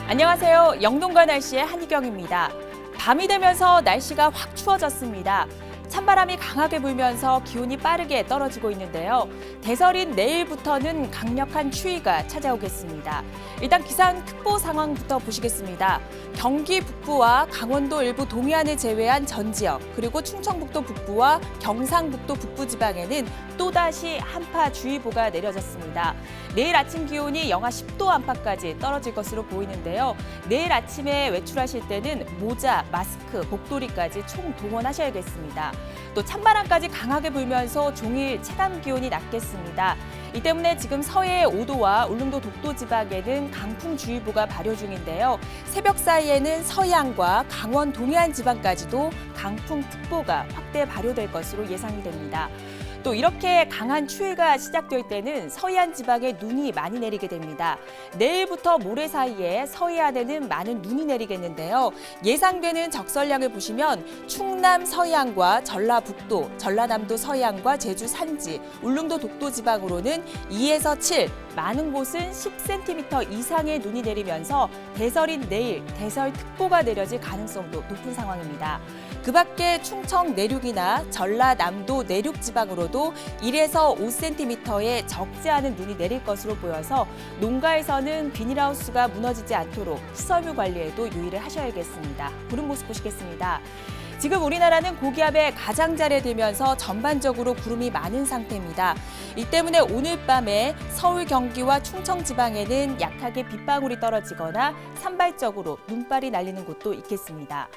안녕하세요. 영동과 날씨의 한희경입니다. 밤이 되면서 날씨가 확 추워졌습니다. 찬바람이 강하게 불면서 기온이 빠르게 떨어지고 있는데요. 대설인 내일부터는 강력한 추위가 찾아오겠습니다. 일단 기상특보 상황부터 보시겠습니다. 경기 북부와 강원도 일부 동해안을 제외한 전 지역, 그리고 충청북도 북부와 경상북도 북부 지방에는 또다시 한파주의보가 내려졌습니다. 내일 아침 기온이 영하 10도 안팎까지 떨어질 것으로 보이는데요. 내일 아침에 외출하실 때는 모자, 마스크, 목도리까지 총동원하셔야겠습니다. 또 찬바람까지 강하게 불면서 종일 체감 기온이 낮겠습니다. 이 때문에 지금 서해의 5도와 울릉도 독도 지방에는 강풍주의보가 발효 중인데요. 새벽 사이에는 서해안과 강원 동해안 지방까지도 강풍특보가 확대 발효될 것으로 예상이 됩니다. 또 이렇게 강한 추위가 시작될 때는 서해안 지방에 눈이 많이 내리게 됩니다. 내일부터 모레 사이에 서해안에는 많은 눈이 내리겠는데요. 예상되는 적설량을 보시면 충남 서해안과 전라북도, 전라남도 서해안과 제주 산지, 울릉도 독도 지방으로는 2에서 7, 많은 곳은 10cm 이상의 눈이 내리면서 대설인 내일 대설특보가 내려질 가능성도 높은 상황입니다. 그 밖에 충청 내륙이나 전라남도 내륙 지방으로도 1에서 5cm의 적지 않은 눈이 내릴 것으로 보여서 농가에서는 비닐하우스가 무너지지 않도록 시설물 관리에도 유의를 하셔야겠습니다. 구름 모습 보시겠습니다. 지금 우리나라는 고기압의 가장자리에 들면서 전반적으로 구름이 많은 상태입니다. 이 때문에 오늘 밤에 서울, 경기와 충청 지방에는 약하게 빗방울이 떨어지거나 산발적으로 눈발이 날리는 곳도 있겠습니다.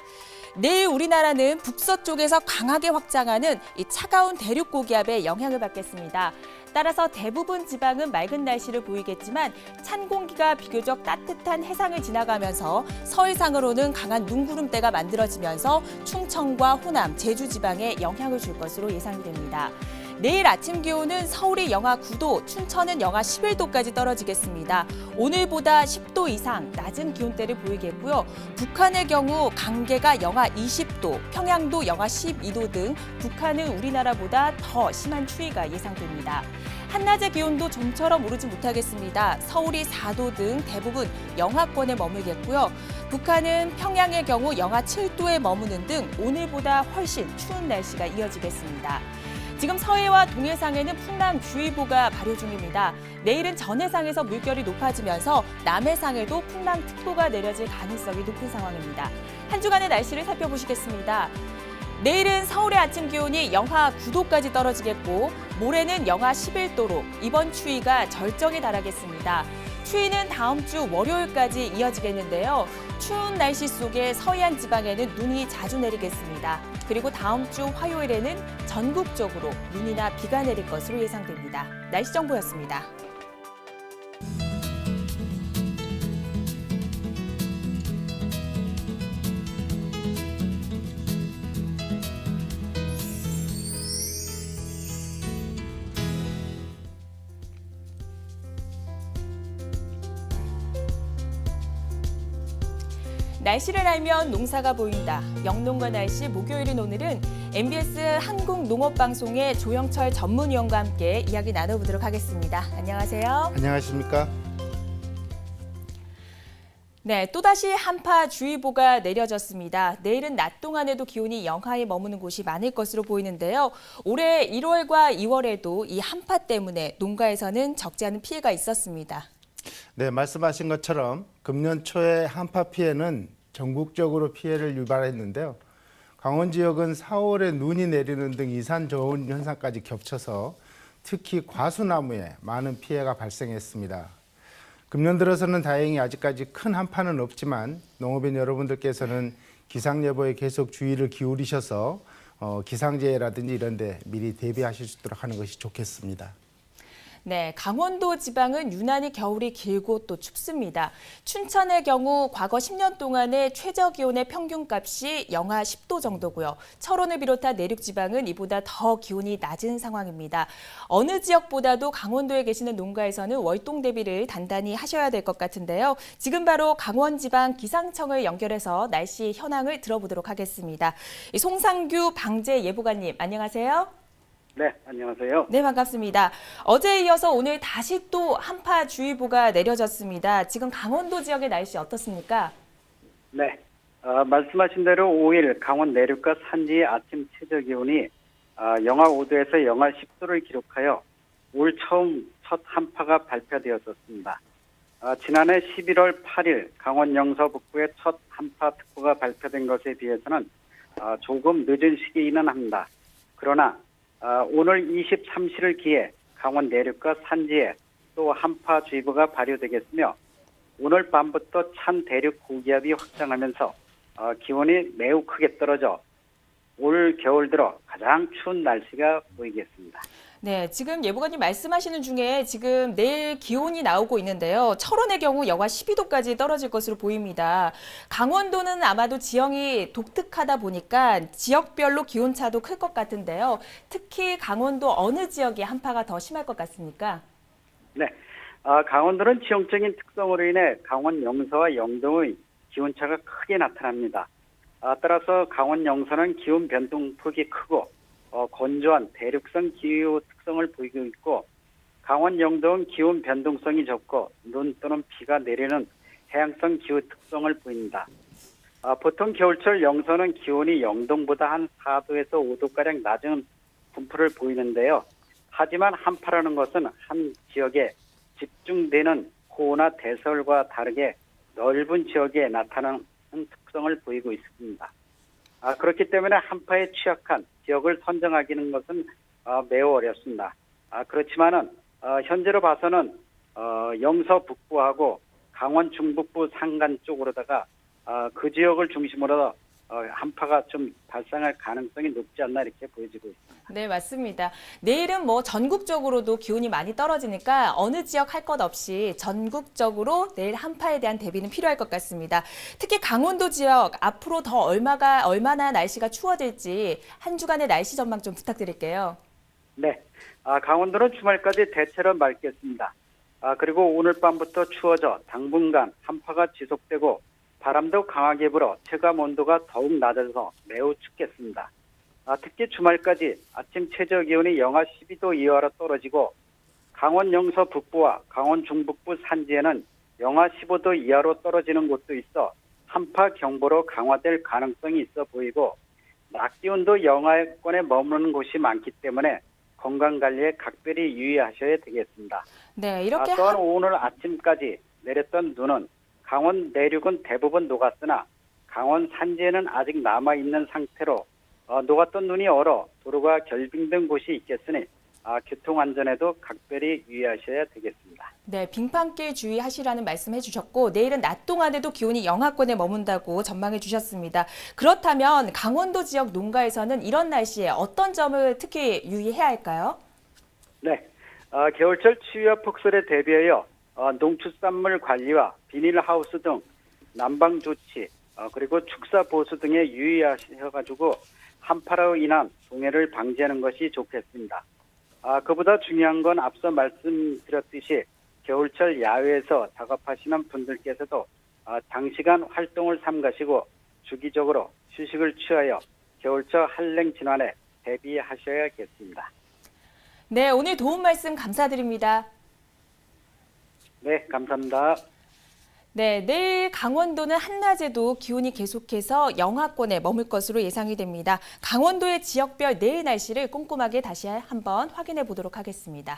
내일 우리나라는 북서쪽에서 강하게 확장하는 이 차가운 대륙 고기압의 영향을 받겠습니다. 따라서 대부분 지방은 맑은 날씨를 보이겠지만 찬 공기가 비교적 따뜻한 해상을 지나가면서 서해상으로는 강한 눈구름대가 만들어지면서 충청과 호남, 제주 지방에 영향을 줄 것으로 예상이 됩니다. 내일 아침 기온은 서울이 영하 9도, 춘천은 영하 11도까지 떨어지겠습니다. 오늘보다 10도 이상 낮은 기온대를 보이겠고요. 북한의 경우 강계가 영하 20도, 평양도 영하 12도 등 북한은 우리나라보다 더 심한 추위가 예상됩니다. 한낮의 기온도 좀처럼 오르지 못하겠습니다. 서울이 4도 등 대부분 영하권에 머물겠고요. 북한은 평양의 경우 영하 7도에 머무는 등 오늘보다 훨씬 추운 날씨가 이어지겠습니다. 지금 서해와 동해상에는 풍랑주의보가 발효 중입니다. 내일은 전해상에서 물결이 높아지면서 남해상에도 풍랑특보가 내려질 가능성이 높은 상황입니다. 한 주간의 날씨를 살펴보시겠습니다. 내일은 서울의 아침 기온이 영하 9도까지 떨어지겠고 모레는 영하 11도로 이번 추위가 절정에 달하겠습니다. 추위는 다음 주 월요일까지 이어지겠는데요. 추운 날씨 속에 서해안 지방에는 눈이 자주 내리겠습니다. 그리고 다음 주 화요일에는 전국적으로 눈이나 비가 내릴 것으로 예상됩니다. 날씨 정보였습니다. 날씨를 알면 농사가 보인다. 영농과 날씨 목요일인 오늘은 MBS 한국농업방송의 조영철 전문위원과 함께 이야기 나눠보도록 하겠습니다. 안녕하세요. 안녕하십니까? 네, 또다시 한파주의보가 내려졌습니다. 내일은 낮 동안에도 기온이 영하에 머무는 곳이 많을 것으로 보이는데요. 올해 1월과 2월에도 이 한파 때문에 농가에서는 적지 않은 피해가 있었습니다. 네, 말씀하신 것처럼 금년 초에 한파 피해는 전국적으로 피해를 유발했는데요. 강원 지역은 4월에 눈이 내리는 등 이산 저온 현상까지 겹쳐서 특히 과수나무에 많은 피해가 발생했습니다. 금년 들어서는 다행히 아직까지 큰 한파는 없지만 농업인 여러분들께서는 기상 예보에 계속 주의를 기울이셔서 기상재해라든지 이런 데 미리 대비하실 수 있도록 하는 것이 좋겠습니다. 네, 강원도 지방은 유난히 겨울이 길고 또 춥습니다. 춘천의 경우 과거 10년 동안의 최저 기온의 평균값이 영하 10도 정도고요. 철원을 비롯한 내륙 지방은 이보다 더 기온이 낮은 상황입니다. 어느 지역보다도 강원도에 계시는 농가에서는 월동 대비를 단단히 하셔야 될 것 같은데요. 지금 바로 강원 지방 기상청을 연결해서 날씨 현황을 들어보도록 하겠습니다. 송상규 방재예보관님, 안녕하세요. 네, 안녕하세요. 네, 반갑습니다. 어제에 이어서 오늘 다시 또 한파주의보가 내려졌습니다. 지금 강원도 지역의 날씨 어떻습니까? 네, 말씀하신 대로 5일 강원 내륙과 산지의 아침 최저 기온이 영하 5도에서 영하 10도를 기록하여 올 처음 첫 한파가 발표되었었습니다. 지난해 11월 8일 강원 영서 북부의 첫 한파 특보가 발표된 것에 비해서는 조금 늦은 시기이긴 합니다. 그러나 오늘 23시를 기해 강원 내륙과 산지에 또 한파주의보가 발효되겠으며 오늘 밤부터 찬 대륙 고기압이 확장하면서 기온이 매우 크게 떨어져 올 겨울 들어 가장 추운 날씨가 보이겠습니다. 네, 지금 예보관님 말씀하시는 중에 지금 내일 기온이 나오고 있는데요. 철원의 경우 영하 12도까지 떨어질 것으로 보입니다. 강원도는 아마도 지형이 독특하다 보니까 지역별로 기온차도 클 것 같은데요. 특히 강원도 어느 지역이 한파가 더 심할 것 같습니까? 네, 강원도는 지형적인 특성으로 인해 강원 영서와 영동의 기온차가 크게 나타납니다. 따라서 강원 영서는 기온 변동폭이 크고 건조한 대륙성 기후 특성을 보이고 있고 강원 영동은 기온 변동성이 적고 눈 또는 비가 내리는 해양성 기후 특성을 보입니다. 보통 겨울철 영서는 기온이 영동보다 한 4도에서 5도가량 낮은 분포를 보이는데요. 하지만 한파라는 것은 한 지역에 집중되는 호우나 대설과 다르게 넓은 지역에 나타나는 특성을 보이고 있습니다. 그렇기 때문에 한파에 취약한 지역을 선정하기는 것은 매우 어렵습니다. 그렇지만은 현재로 봐서는 영서 북부하고 강원 중북부 산간 쪽으로다가 그 지역을 중심으로 한파가 좀 발생할 가능성이 높지 않나 이렇게 보여지고 있습니다. 네, 맞습니다. 내일은 뭐 전국적으로도 기온이 많이 떨어지니까 어느 지역 할 것 없이 전국적으로 내일 한파에 대한 대비는 필요할 것 같습니다. 특히 강원도 지역 앞으로 더 얼마나 날씨가 추워질지 한 주간의 날씨 전망 좀 부탁드릴게요. 네, 강원도는 주말까지 대체로 맑겠습니다. 그리고 오늘 밤부터 추워져 당분간 한파가 지속되고 바람도 강하게 불어 체감 온도가 더욱 낮아져서 매우 춥겠습니다. 특히 주말까지 아침 최저 기온이 영하 12도 이하로 떨어지고 강원 영서 북부와 강원 중북부 산지에는 영하 15도 이하로 떨어지는 곳도 있어 한파 경보로 강화될 가능성이 있어 보이고 낮 기온도 영하권에 머무는 곳이 많기 때문에 건강관리에 각별히 유의하셔야 되겠습니다. 네, 이렇게 또한 오늘 아침까지 내렸던 눈은 강원 내륙은 대부분 녹았으나 강원 산지에는 아직 남아있는 상태로 녹았던 눈이 얼어 도로가 결빙된 곳이 있겠으니 교통안전에도 각별히 유의하셔야 되겠습니다. 네, 빙판길 주의하시라는 말씀 해주셨고 내일은 낮 동안에도 기온이 영하권에 머문다고 전망해 주셨습니다. 그렇다면 강원도 지역 농가에서는 이런 날씨에 어떤 점을 특히 유의해야 할까요? 네, 겨울철 추위와 폭설에 대비하여 농축산물 관리와 비닐하우스 등 난방 조치 그리고 축사 보수 등에 유의하셔가지고 한파로 인한 동해를 방지하는 것이 좋겠습니다. 그보다 중요한 건 앞서 말씀드렸듯이 겨울철 야외에서 작업하시는 분들께서도 장시간 활동을 삼가시고 주기적으로 휴식을 취하여 겨울철 한랭 진환에 대비하셔야겠습니다. 네, 오늘 도움 말씀 감사드립니다. 네, 감사합니다. 네, 내일 강원도는 한낮에도 기온이 계속해서 영하권에 머물 것으로 예상이 됩니다. 강원도의 지역별 내일 날씨를 꼼꼼하게 다시 한번 확인해 보도록 하겠습니다.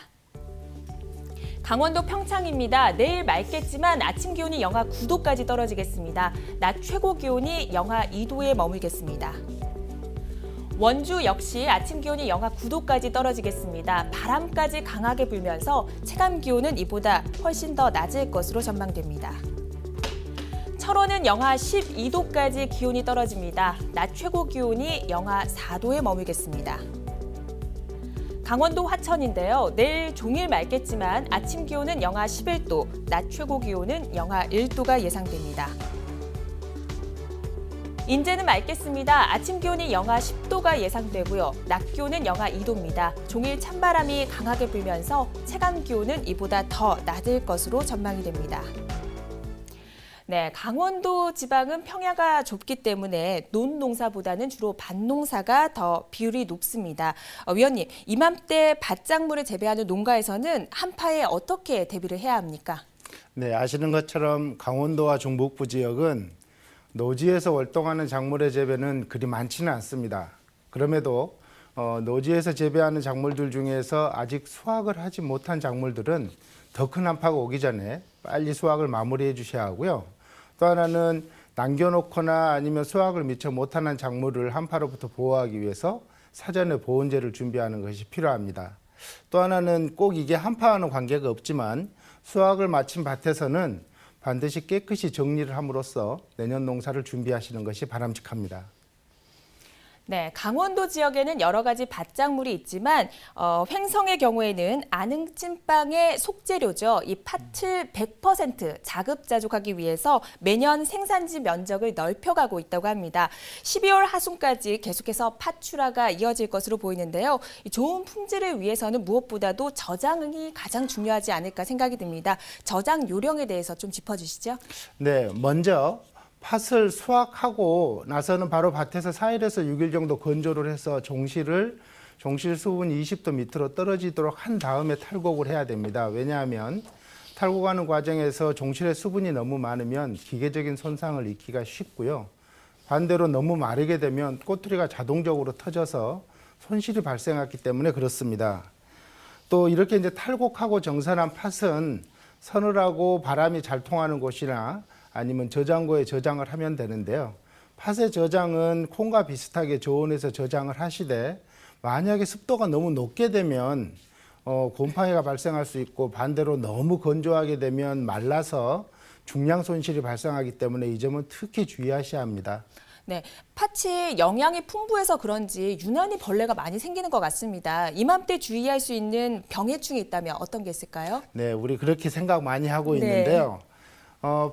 강원도 평창입니다. 내일 맑겠지만 아침 기온이 영하 9도까지 떨어지겠습니다. 낮 최고 기온이 영하 2도에 머물겠습니다. 원주 역시 아침 기온이 영하 9도까지 떨어지겠습니다. 바람까지 강하게 불면서 체감 기온은 이보다 훨씬 더 낮을 것으로 전망됩니다. 철원은 영하 12도까지 기온이 떨어집니다. 낮 최고 기온이 영하 4도에 머물겠습니다. 강원도 화천인데요. 내일 종일 맑겠지만 아침 기온은 영하 11도, 낮 최고 기온은 영하 1도가 예상됩니다. 인제는 맑겠습니다. 아침 기온이 영하 10도가 예상되고요. 낮 기온은 영하 2도입니다. 종일 찬바람이 강하게 불면서 체감 기온은 이보다 더 낮을 것으로 전망이 됩니다. 네, 강원도 지방은 평야가 좁기 때문에 논농사보다는 주로 밭농사가 더 비율이 높습니다. 위원님, 이맘때 밭작물을 재배하는 농가에서는 한파에 어떻게 대비를 해야 합니까? 네, 아시는 것처럼 강원도와 중북부 지역은 노지에서 월동하는 작물의 재배는 그리 많지는 않습니다. 그럼에도 노지에서 재배하는 작물들 중에서 아직 수확을 하지 못한 작물들은 더 큰 한파가 오기 전에 빨리 수확을 마무리해 주셔야 하고요. 또 하나는 남겨놓거나 아니면 수확을 미처 못하는 작물을 한파로부터 보호하기 위해서 사전에 보온재를 준비하는 것이 필요합니다. 또 하나는 꼭 이게 한파와는 관계가 없지만 수확을 마친 밭에서는 반드시 깨끗이 정리를 함으로써 내년 농사를 준비하시는 것이 바람직합니다. 네, 강원도 지역에는 여러 가지 밭작물이 있지만 횡성의 경우에는 안흥찐빵의 속재료죠. 이 팥을 100% 자급자족하기 위해서 매년 생산지 면적을 넓혀가고 있다고 합니다. 12월 하순까지 계속해서 팥 출하가 이어질 것으로 보이는데요. 이 좋은 품질을 위해서는 무엇보다도 저장이 가장 중요하지 않을까 생각이 듭니다. 저장 요령에 대해서 좀 짚어주시죠. 네, 먼저 팥을 수확하고 나서는 바로 밭에서 4일에서 6일 정도 건조를 해서 종실 수분이 20도 밑으로 떨어지도록 한 다음에 탈곡을 해야 됩니다. 왜냐하면 탈곡하는 과정에서 종실의 수분이 너무 많으면 기계적인 손상을 입기가 쉽고요. 반대로 너무 마르게 되면 꼬투리가 자동적으로 터져서 손실이 발생하기 때문에 그렇습니다. 또 이렇게 이제 탈곡하고 정산한 팥은 서늘하고 바람이 잘 통하는 곳이나 아니면 저장고에 저장을 하면 되는데요. 팥의 저장은 콩과 비슷하게 저온에서 저장을 하시되 만약에 습도가 너무 높게 되면 곰팡이가 발생할 수 있고 반대로 너무 건조하게 되면 말라서 중량 손실이 발생하기 때문에 이 점은 특히 주의하셔야 합니다. 네, 팥이 영양이 풍부해서 그런지 유난히 벌레가 많이 생기는 것 같습니다. 이맘때 주의할 수 있는 병해충이 있다면 어떤 게 있을까요? 네, 우리 그렇게 생각 많이 하고 있는데요.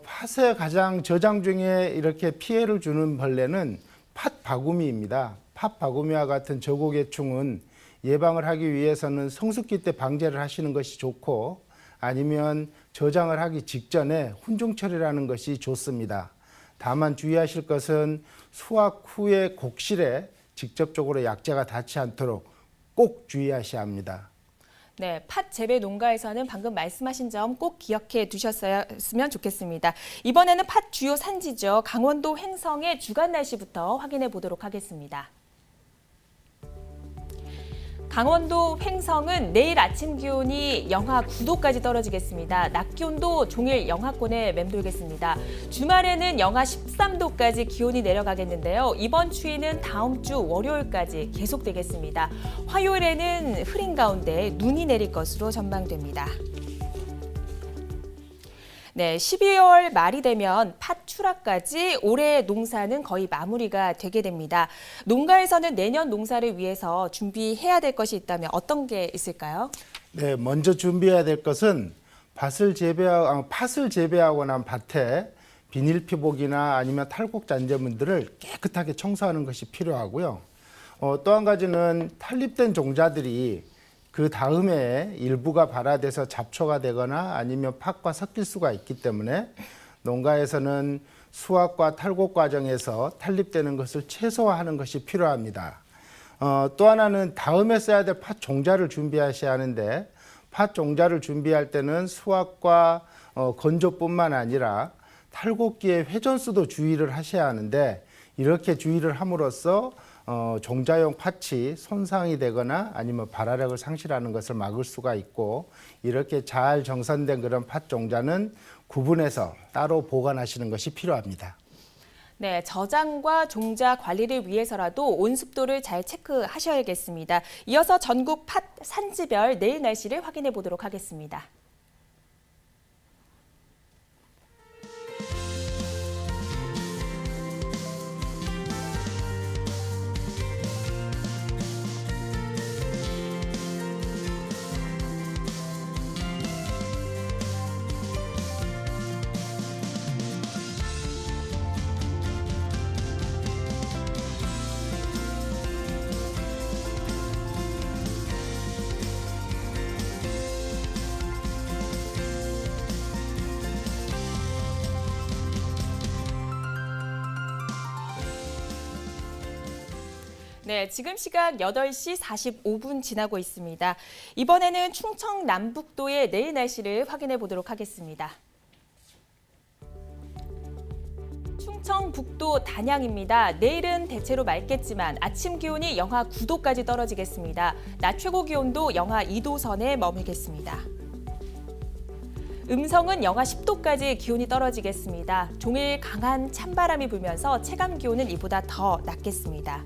팥의 가장 저장 중에 이렇게 피해를 주는 벌레는 팥바구미입니다. 팥바구미와 같은 저고개충은 예방을 하기 위해서는 성숙기 때 방제를 하시는 것이 좋고 아니면 저장을 하기 직전에 훈중 처리라는 것이 좋습니다. 다만 주의하실 것은 수확 후에 곡실에 직접적으로 약재가 닿지 않도록 꼭 주의하셔야 합니다. 네, 팥 재배 농가에서는 방금 말씀하신 점 꼭 기억해 두셨으면 좋겠습니다. 이번에는 팥 주요 산지죠. 강원도 횡성의 주간 날씨부터 확인해 보도록 하겠습니다. 강원도 횡성은 내일 아침 기온이 영하 9도까지 떨어지겠습니다. 낮 기온도 종일 영하권에 맴돌겠습니다. 주말에는 영하 13도까지 기온이 내려가겠는데요. 이번 추위는 다음 주 월요일까지 계속되겠습니다. 화요일에는 흐린 가운데 눈이 내릴 것으로 전망됩니다. 네, 12월 말이 되면 팥 출하까지 올해의 농사는 거의 마무리가 되게 됩니다. 농가에서는 내년 농사를 위해서 준비해야 될 것이 있다면 어떤 게 있을까요? 네, 먼저 준비해야 될 것은 팥을 재배하고 난 밭에 비닐 피복이나 아니면 탈곡 잔재물들을 깨끗하게 청소하는 것이 필요하고요. 또 한 가지는 탈립된 종자들이 그 다음에 일부가 발화돼서 잡초가 되거나 아니면 팥과 섞일 수가 있기 때문에 농가에서는 수확과 탈곡 과정에서 탈립되는 것을 최소화하는 것이 필요합니다. 또 하나는 다음에 써야 될 팥 종자를 준비하셔야 하는데 팥 종자를 준비할 때는 수확과 건조뿐만 아니라 탈곡기의 회전수도 주의를 하셔야 하는데 이렇게 주의를 함으로써 종자용 팥이 손상이 되거나 아니면 발화력을 상실하는 것을 막을 수가 있고 이렇게 잘 정선된 그런 팥 종자는 구분해서 따로 보관하시는 것이 필요합니다. 네, 저장과 종자 관리를 위해서라도 온습도를 잘 체크하셔야겠습니다. 이어서 전국 팥 산지별 내일 날씨를 확인해 보도록 하겠습니다. 네, 지금 시각 8시 45분 지나고 있습니다. 이번에는 충청 남북도의 내일 날씨를 확인해 보도록 하겠습니다. 충청 북도 단양입니다. 내일은 대체로 맑겠지만 아침 기온이 영하 9도까지 떨어지겠습니다. 낮 최고 기온도 영하 2도 선에 머물겠습니다. 음성은 영하 10도까지 기온이 떨어지겠습니다. 종일 강한 찬바람이 불면서 체감 기온은 이보다 더 낮겠습니다.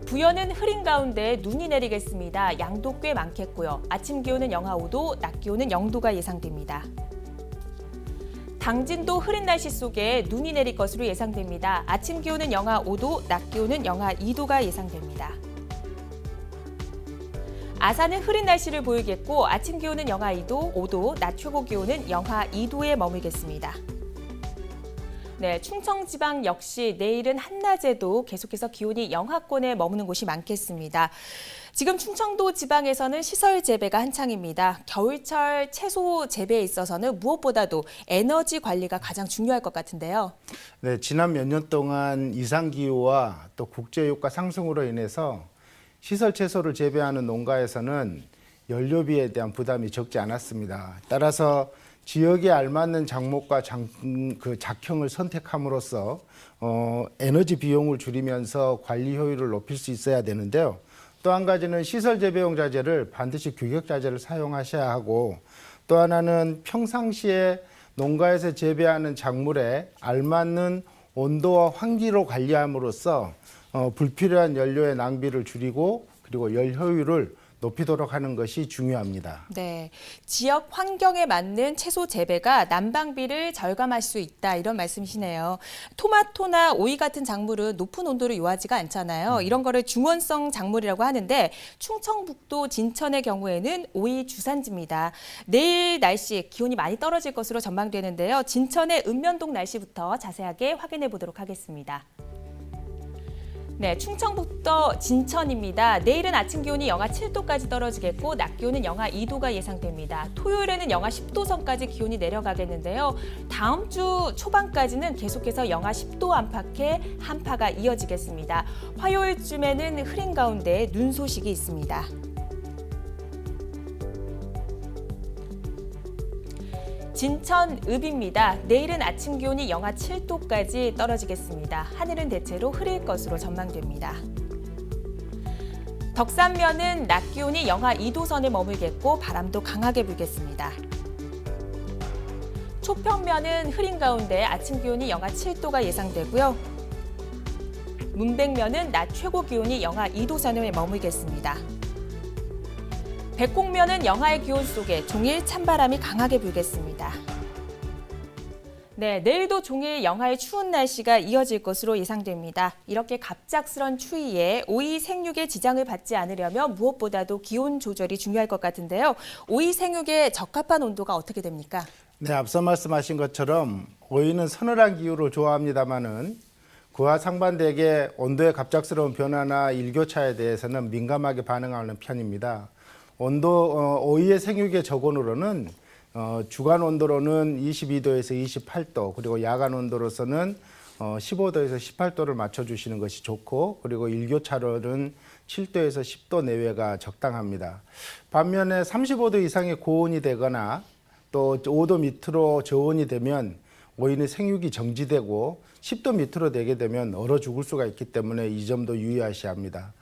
부여는 흐린 가운데 눈이 내리겠습니다. 양도 꽤 많겠고요. 아침 기온은 영하 5도, 낮 기온은 0도가 예상됩니다. 당진도 흐린 날씨 속에 눈이 내릴 것으로 예상됩니다. 아침 기온은 영하 5도, 낮 기온은 영하 2도가 예상됩니다. 아산은 흐린 날씨를 보이겠고 아침 기온은 영하 2도, 5도, 낮 최고 기온은 영하 2도에 머물겠습니다. 네, 충청 지방 역시 내일은 한낮에도 계속해서 기온이 영하권에 머무는 곳이 많겠습니다. 지금 충청도 지방에서는 시설 재배가 한창입니다. 겨울철 채소 재배에 있어서는 무엇보다도 에너지 관리가 가장 중요할 것 같은데요. 네, 지난 몇 년 동안 이상기후와 또 국제유가 상승으로 인해서 시설 채소를 재배하는 농가에서는 연료비에 대한 부담이 적지 않았습니다. 따라서 지역에 알맞는 작목과 작형을 선택함으로써 에너지 비용을 줄이면서 관리 효율을 높일 수 있어야 되는데요. 또 한 가지는 시설 재배용 자재를 반드시 규격 자재를 사용하셔야 하고, 또 하나는 평상시에 농가에서 재배하는 작물에 알맞는 온도와 환기로 관리함으로써 불필요한 연료의 낭비를 줄이고 그리고 열 효율을 높이도록 하는 것이 중요합니다. 네, 지역 환경에 맞는 채소 재배가 난방비를 절감할 수 있다 이런 말씀이시네요. 토마토나 오이 같은 작물은 높은 온도를 요하지가 않잖아요. 이런 거를 중원성 작물이라고 하는데 충청북도 진천의 경우에는 오이 주산지입니다. 내일 날씨 기온이 많이 떨어질 것으로 전망되는데요. 진천의 읍면동 날씨부터 자세하게 확인해 보도록 하겠습니다. 네, 충청북도 진천입니다. 내일은 아침 기온이 영하 7도까지 떨어지겠고 낮 기온은 영하 2도가 예상됩니다. 토요일에는 영하 10도 선까지 기온이 내려가겠는데요. 다음 주 초반까지는 계속해서 영하 10도 안팎의 한파가 이어지겠습니다. 화요일쯤에는 흐린 가운데 눈 소식이 있습니다. 진천 읍입니다. 내일은 아침 기온이 영하 7도까지 떨어지겠습니다. 하늘은 대체로 흐릴 것으로 전망됩니다. 덕산면은 낮 기온이 영하 2도 선에 머물겠고 바람도 강하게 불겠습니다. 초평면은 흐린 가운데 아침 기온이 영하 7도가 예상되고요. 문백면은 낮 최고 기온이 영하 2도 선에 머물겠습니다. 백곡면은 영하의 기온 속에 종일 찬바람이 강하게 불겠습니다. 네, 내일도 종일 영하의 추운 날씨가 이어질 것으로 예상됩니다. 이렇게 갑작스런 추위에 오이 생육에 지장을 받지 않으려면 무엇보다도 기온 조절이 중요할 것 같은데요. 오이 생육에 적합한 온도가 어떻게 됩니까? 네, 앞서 말씀하신 것처럼 오이는 서늘한 기후를 좋아합니다마는 그와 상반되게 온도의 갑작스러운 변화나 일교차에 대해서는 민감하게 반응하는 편입니다. 오이의 생육의 적온으로는 주간 온도로는 22도에서 28도, 그리고 야간 온도로서는 15도에서 18도를 맞춰주시는 것이 좋고, 그리고 일교차로는 7도에서 10도 내외가 적당합니다. 반면에 35도 이상의 고온이 되거나 또 5도 밑으로 저온이 되면 오이는 생육이 정지되고 10도 밑으로 되게 되면 얼어 죽을 수가 있기 때문에 이 점도 유의하셔야 합니다.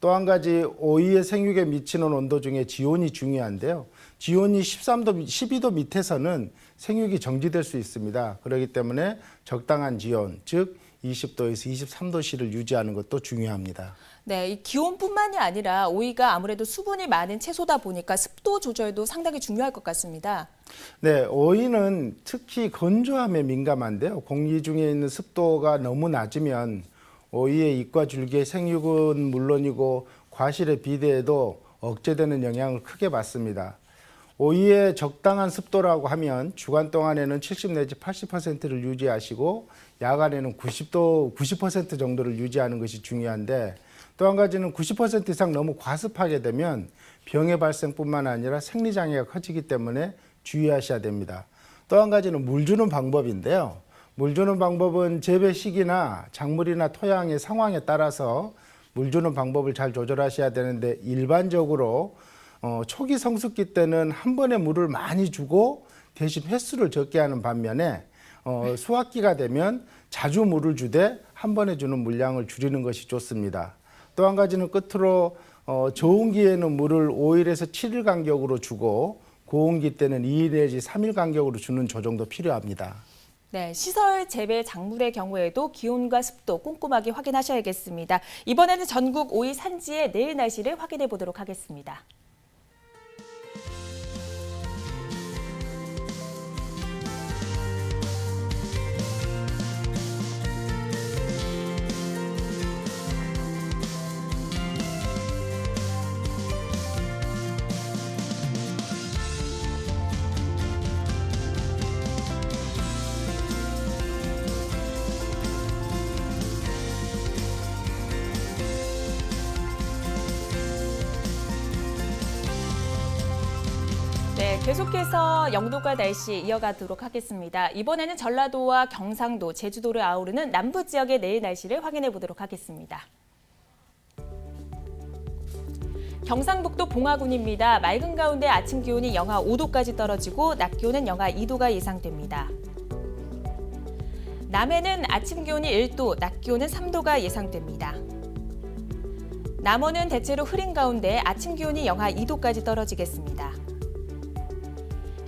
또 한 가지 오이의 생육에 미치는 온도 중에 지온이 중요한데요. 지온이 12도 밑에서는 생육이 정지될 수 있습니다. 그렇기 때문에 적당한 지온, 즉 20도에서 23도씨를 유지하는 것도 중요합니다. 네, 이 기온뿐만이 아니라 오이가 아무래도 수분이 많은 채소다 보니까 습도 조절도 상당히 중요할 것 같습니다. 네, 오이는 특히 건조함에 민감한데요. 공기 중에 있는 습도가 너무 낮으면 오이의 잎과 줄기의 생육은 물론이고 과실의 비대에도 억제되는 영향을 크게 받습니다. 오이의 적당한 습도라고 하면 주간 동안에는 70 내지 80%를 유지하시고 야간에는 90% 정도를 유지하는 것이 중요한데, 또 한 가지는 90% 이상 너무 과습하게 되면 병의 발생뿐만 아니라 생리장애가 커지기 때문에 주의하셔야 됩니다. 또 한 가지는 물 주는 방법인데요. 물 주는 방법은 재배 시기나 작물이나 토양의 상황에 따라서 물 주는 방법을 잘 조절하셔야 되는데 일반적으로 초기 성숙기 때는 한 번에 물을 많이 주고 대신 횟수를 적게 하는 반면에 수확기가 되면 자주 물을 주되 한 번에 주는 물량을 줄이는 것이 좋습니다. 또 한 가지는 끝으로 좋은 기에는 물을 5일에서 7일 간격으로 주고 고온기 때는 2일 내지 3일 간격으로 주는 조정도 필요합니다. 네, 시설 재배 작물의 경우에도 기온과 습도 꼼꼼하게 확인하셔야겠습니다. 이번에는 전국 오이 산지의 내일 날씨를 확인해 보도록 하겠습니다. 네, 계속해서 영도과 날씨 이어가도록 하겠습니다. 이번에는 전라도와 경상도, 제주도를 아우르는 남부 지역의 내일 날씨를 확인해 보도록 하겠습니다. 경상북도 봉화군입니다. 맑은 가운데 아침 기온이 영하 5도까지 떨어지고 낮 기온은 영하 2도가 예상됩니다. 남해는 아침 기온이 1도, 낮 기온은 3도가 예상됩니다. 남원은 대체로 흐린 가운데 아침 기온이 영하 2도까지 떨어지겠습니다.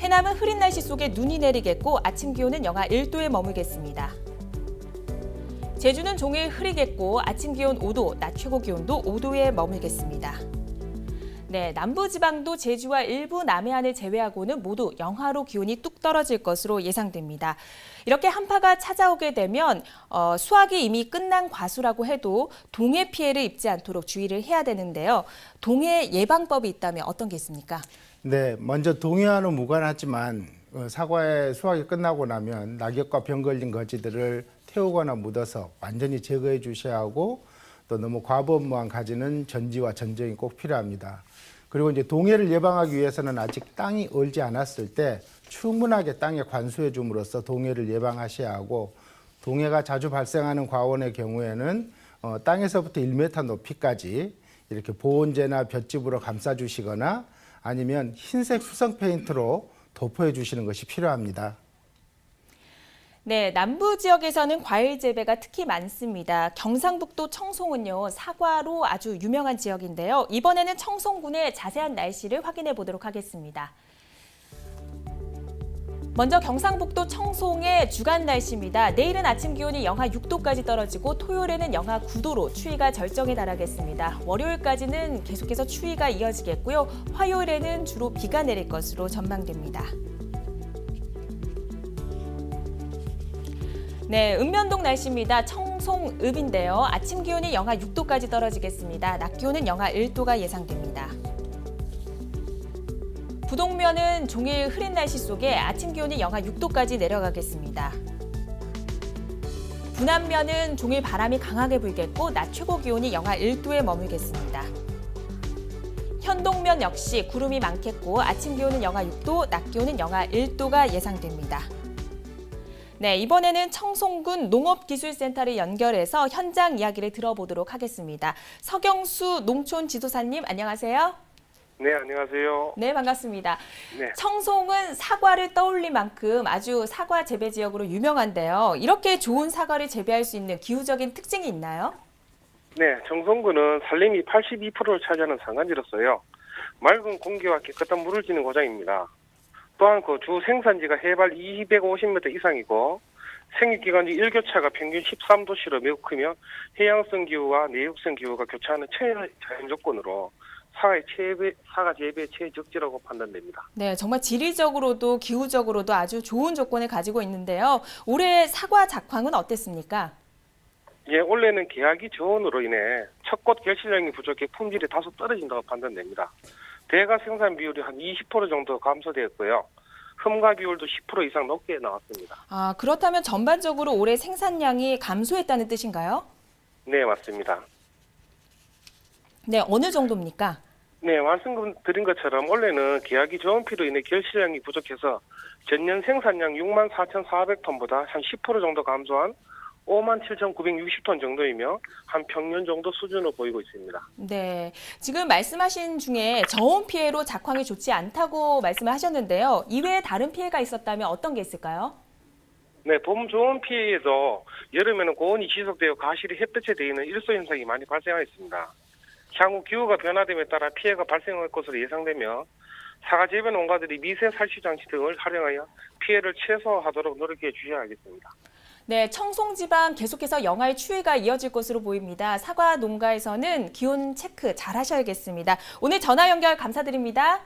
해남은 흐린 날씨 속에 눈이 내리겠고 아침 기온은 영하 1도에 머물겠습니다. 제주는 종일 흐리겠고 아침 기온 5도, 낮 최고 기온도 5도에 머물겠습니다. 네, 남부지방도 제주와 일부 남해안을 제외하고는 모두 영하로 기온이 뚝 떨어질 것으로 예상됩니다. 이렇게 한파가 찾아오게 되면 수확이 이미 끝난 과수라고 해도 동해 피해를 입지 않도록 주의를 해야 되는데요. 동해 예방법이 있다면 어떤 게 있습니까? 네, 먼저 동해와는 무관하지만 사과의 수확이 끝나고 나면 낙엽과 병 걸린 거지들을 태우거나 묻어서 완전히 제거해 주셔야 하고 또 너무 과부하한 가지는 전지와 전정이 꼭 필요합니다. 그리고 이제 동해를 예방하기 위해서는 아직 땅이 얼지 않았을 때 충분하게 땅에 관수해 줌으로써 동해를 예방하셔야 하고 동해가 자주 발생하는 과원의 경우에는 땅에서부터 1m 높이까지 이렇게 보온재나 볏짚으로 감싸 주시거나 아니면 흰색 수성 페인트로 도포해 주시는 것이 필요합니다. 네, 남부 지역에서는 과일 재배가 특히 많습니다. 경상북도 청송은요, 사과로 아주 유명한 지역인데요. 이번에는 청송군의 자세한 날씨를 확인해 보도록 하겠습니다. 먼저 경상북도 청송의 주간 날씨입니다. 내일은 아침 기온이 영하 6도까지 떨어지고 토요일에는 영하 9도로 추위가 절정에 달하겠습니다. 월요일까지는 계속해서 추위가 이어지겠고요. 화요일에는 주로 비가 내릴 것으로 전망됩니다. 네, 읍면동 날씨입니다. 청송읍인데요. 아침 기온이 영하 6도까지 떨어지겠습니다. 낮 기온은 영하 1도가 예상됩니다. 부동면은 종일 흐린 날씨 속에 아침 기온이 영하 6도까지 내려가겠습니다. 부남면은 종일 바람이 강하게 불겠고 낮 최고 기온이 영하 1도에 머물겠습니다. 현동면 역시 구름이 많겠고 아침 기온은 영하 6도, 낮 기온은 영하 1도가 예상됩니다. 네, 이번에는 청송군 농업기술센터를 연결해서 현장 이야기를 들어보도록 하겠습니다. 서경수 농촌지도사님, 안녕하세요. 네, 안녕하세요. 네, 반갑습니다. 네. 청송은 사과를 떠올릴 만큼 아주 사과 재배 지역으로 유명한데요. 이렇게 좋은 사과를 재배할 수 있는 기후적인 특징이 있나요? 네, 청송군은 산림이 82%를 차지하는 산간지로서요. 맑은 공기와 깨끗한 물을 지닌 고장입니다. 또한 그 주 생산지가 해발 250m 이상이고 생育기간이 일교차가 평균 13도씨로 매우 크며 해양성 기후와 내륙성 기후가 교차하는 최의 자연 조건으로 사과 재배의 최적지라고 판단됩니다. 네, 정말 지리적으로도 기후적으로도 아주 좋은 조건을 가지고 있는데요. 올해 사과 작황은 어땠습니까? 예, 올해는 개화기 저온으로 인해 첫꽃 결실량이 부족해 품질이 다소 떨어진다고 판단됩니다. 대가 생산 비율이 한 20% 정도 감소되었고요. 흠과 비율도 10% 이상 높게 나왔습니다. 아, 그렇다면 전반적으로 올해 생산량이 감소했다는 뜻인가요? 네, 맞습니다. 네, 어느 정도입니까? 네, 말씀드린 것처럼 원래는 계약이 좋은 피로 인해 결실량이 부족해서 전년 생산량 64,400톤보다 한 10% 정도 감소한 57,960톤 정도이며 한 평년 정도 수준으로 보이고 있습니다. 네, 지금 말씀하신 중에 저온 피해로 작황이 좋지 않다고 말씀을 하셨는데요. 이외에 다른 피해가 있었다면 어떤 게 있을까요? 네, 봄 좋은 피해에도 여름에는 고온이 지속되어 과실이 햇볕에 대이는 일소 현상이 많이 발생하였습니다. 향후 기후가 변화됨에 따라 피해가 발생할 것으로 예상되며 사과 재배 농가들이 미세 살시 장치 등을 활용하여 피해를 최소화하도록 노력해 주셔야 하겠습니다. 네, 청송 지방 계속해서 영하의 추위가 이어질 것으로 보입니다. 사과 농가에서는 기온 체크 잘 하셔야겠습니다. 오늘 전화 연결 감사드립니다.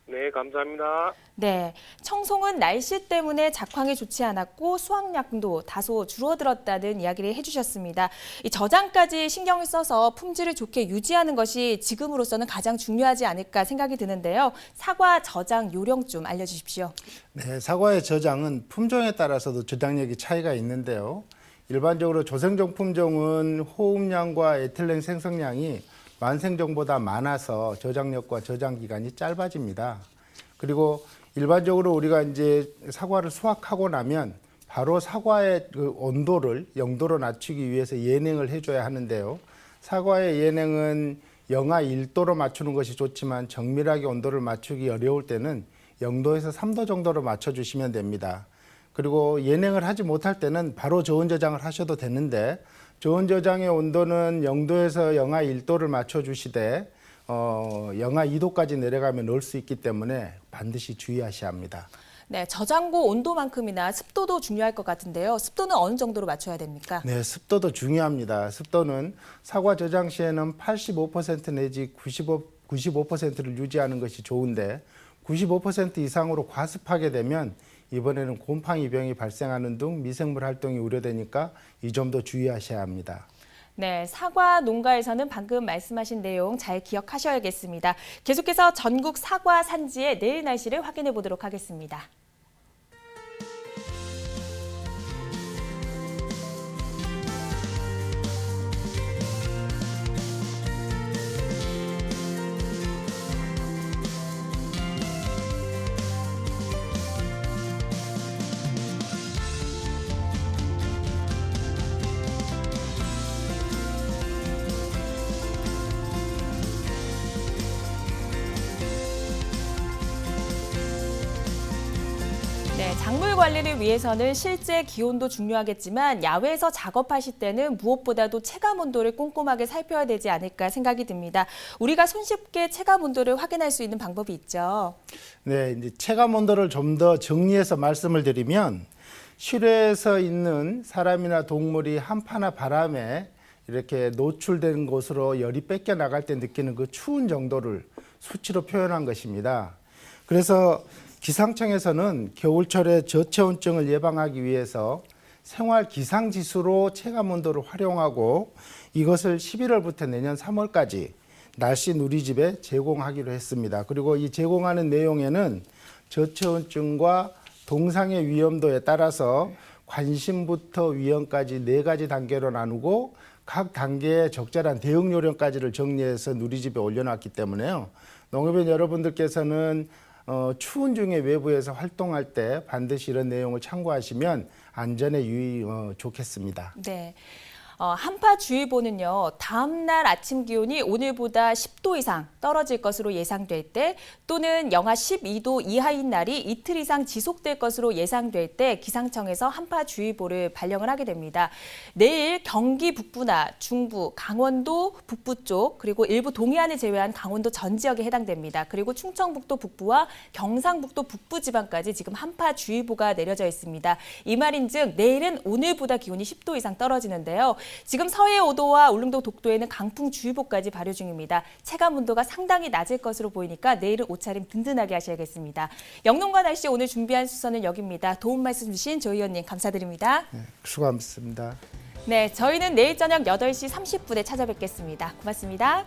네, 감사합니다. 네, 청송은 날씨 때문에 작황이 좋지 않았고 수확량도 다소 줄어들었다는 이야기를 해주셨습니다. 이 저장까지 신경을 써서 품질을 좋게 유지하는 것이 지금으로서는 가장 중요하지 않을까 생각이 드는데요. 사과 저장 요령 좀 알려주십시오. 네, 사과의 저장은 품종에 따라서도 저장력이 차이가 있는데요. 일반적으로 조생종 품종은 호흡량과 에틸렌 생성량이 완생종보다 많아서 저장력과 저장 기간이 짧아집니다. 그리고 일반적으로 우리가 이제 사과를 수확하고 나면 바로 사과의 그 온도를 0도로 낮추기 위해서 예냉을 해줘야 하는데요. 사과의 예냉은 영하 1도로 맞추는 것이 좋지만 정밀하게 온도를 맞추기 어려울 때는 0도에서 3도 정도로 맞춰주시면 됩니다. 그리고 예냉을 하지 못할 때는 바로 저온 저장을 하셔도 되는데 저온 저장의 온도는 0도에서 영하 1도를 맞춰주시되 영하 2도까지 내려가면 넣을 수 있기 때문에 반드시 주의하셔야 합니다. 네, 저장고 온도만큼이나 습도도 중요할 것 같은데요. 습도는 어느 정도로 맞춰야 됩니까? 네, 습도도 중요합니다. 습도는 사과 저장 시에는 85% 내지 95%를 유지하는 것이 좋은데 95% 이상으로 과습하게 되면 이번에는 곰팡이병이 발생하는 등 미생물 활동이 우려되니까 이 점도 주의하셔야 합니다. 네, 사과 농가에서는 방금 말씀하신 내용 잘 기억하셔야겠습니다. 계속해서 전국 사과 산지의 내일 날씨를 확인해 보도록 하겠습니다. 네, 작물 관리를 위해서는 실제 기온도 중요하겠지만 야외에서 작업하실 때는 무엇보다도 체감 온도를 꼼꼼하게 살펴야 되지 않을까 생각이 듭니다. 우리가 손쉽게 체감 온도를 확인할 수 있는 방법이 있죠. 네, 이제 체감 온도를 좀 더 정리해서 말씀을 드리면 실외에서 있는 사람이나 동물이 한파나 바람에 이렇게 노출된 곳으로 열이 뺏겨 나갈 때 느끼는 그 추운 정도를 수치로 표현한 것입니다. 그래서 기상청에서는 겨울철에 저체온증을 예방하기 위해서 생활 기상지수로 체감 온도를 활용하고 이것을 11월부터 내년 3월까지 날씨 누리집에 제공하기로 했습니다. 그리고 이 제공하는 내용에는 저체온증과 동상의 위험도에 따라서 관심부터 위험까지 4가지 단계로 나누고 각 단계의 적절한 대응 요령까지를 정리해서 누리집에 올려놨기 때문에요. 농업인 여러분들께서는 추운 중에 외부에서 활동할 때 반드시 이런 내용을 참고하시면 안전에 좋겠습니다. 네. 한파주의보는요, 다음 날 아침 기온이 오늘보다 10도 이상 떨어질 것으로 예상될 때 또는 영하 12도 이하인 날이 이틀 이상 지속될 것으로 예상될 때 기상청에서 한파주의보를 발령을 하게 됩니다. 내일 경기 북부나 중부, 강원도 북부 쪽 그리고 일부 동해안을 제외한 강원도 전 지역에 해당됩니다. 그리고 충청북도 북부와 경상북도 북부 지방까지 지금 한파주의보가 내려져 있습니다. 이 말인즉 내일은 오늘보다 기온이 10도 이상 떨어지는데요. 지금 서해 5도와 울릉도 독도에는 강풍주의보까지 발효 중입니다. 체감 온도가 상당히 낮을 것으로 보이니까 내일은 옷차림 든든하게 하셔야겠습니다. 영농과 날씨 오늘 준비한 수선은 여기입니다. 도움 말씀 주신 조 의원님 감사드립니다. 네, 수고하셨습니다. 네, 저희는 내일 저녁 8시 30분에 찾아뵙겠습니다. 고맙습니다.